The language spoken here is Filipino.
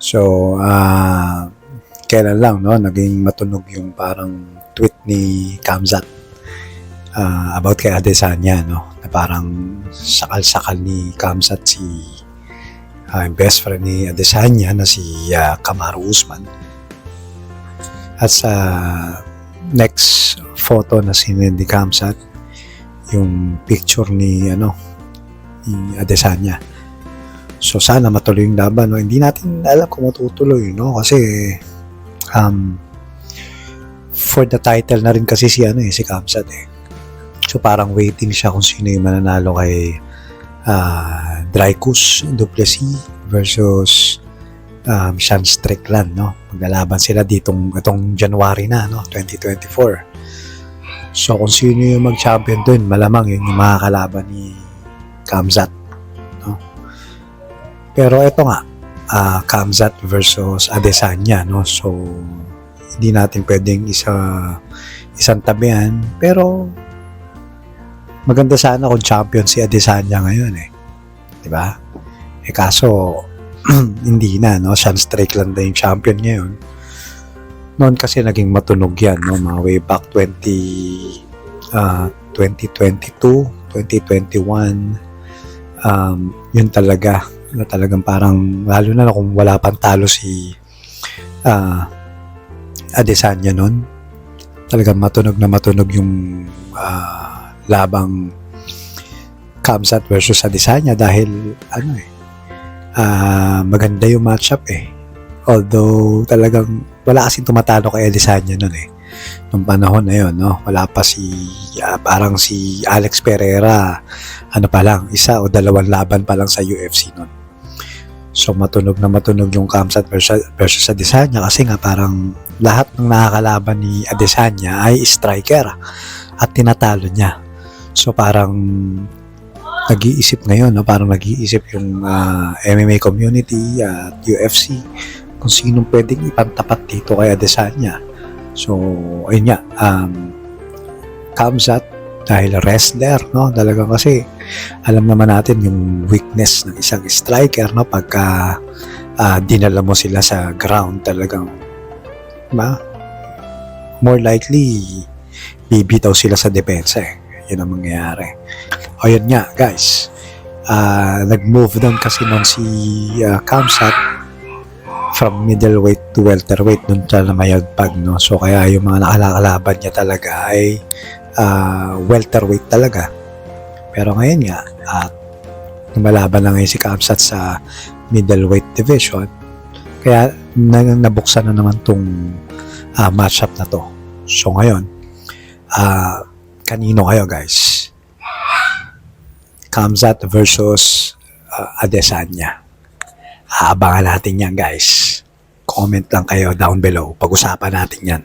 So, kailan lang, no, naging matunog yung parang tweet ni Kamzat about kay Adesanya, no, na parang sakal-sakal ni Kamzat si yung best friend ni Adesanya na si Kamaru Usman. At sa next photo na sinend ni Kamzat, yung picture ni ni Adesanya. So sana matuloy yung laban, no? Hindi natin alam kung matutuloy, no? Kasi for the title na rin kasi si Kamzat eh. So parang waiting siya kung sino yung mananalo kay Dricus du Plessis versus Sean Strickland, no? Maglalaban sila itong January na, no? 2024. So kung sino yung mag-champion dun, malamang yun yung makakalaban ni Kamzat, no? Pero ito nga, Kamzat versus Adesanya, no? So hindi natin pwedeng isang tabihan, pero maganda sana kung champion si Adesanya ngayon eh. 'Di ba? Eh kaso hindi na, no? Sean Strickland na yung champion ngayon. Noon kasi naging matunog yan, no? Mga way back 2022, 2021. Yun talaga, na talagang parang, lalo na kung wala pang talo si Adesanya noon. Talagang matunog na matunog yung labang Kamzat versus Adesanya dahil maganda yung matchup eh. Although talagang wala kasing tumatalo kay Adesanya noon eh. Nung panahon na yun, no? Wala pa parang si Alex Pereira, pa lang, isa o dalawang laban pa lang sa UFC noon. So matunog na matunog yung Kamzat versus Adesanya kasi nga parang lahat ng nakakalaban ni Adesanya ay striker at tinatalo niya. So parang nag-iisip ngayon, no? Parang nag-iisip yung MMA community at UFC kung sinong pwedeng ipantapat dito kay Adesanya. So ayun nga, Kamzat dahil wrestler, no? Talagang kasi alam naman natin yung weakness ng isang striker, no? Pagka dinala mo sila sa ground, talagang more likely bibitaw sila sa depensa eh. Yun ang mangyayari. O yun nga guys, nag-move down kasi nung si Kamzat from middleweight to welterweight nung siya na mayagpag, no? So kaya yung mga nakakalaban niya talaga ay welterweight talaga. Pero ngayon nga, lumalaban na ngayon si Kamzat sa middleweight division, kaya nabuksan na naman tong matchup na to. So ngayon, kanino kayo guys? Kamzat versus Adesanya. Aabangan natin yan guys. Comment lang kayo down below. Pag-usapan natin yan.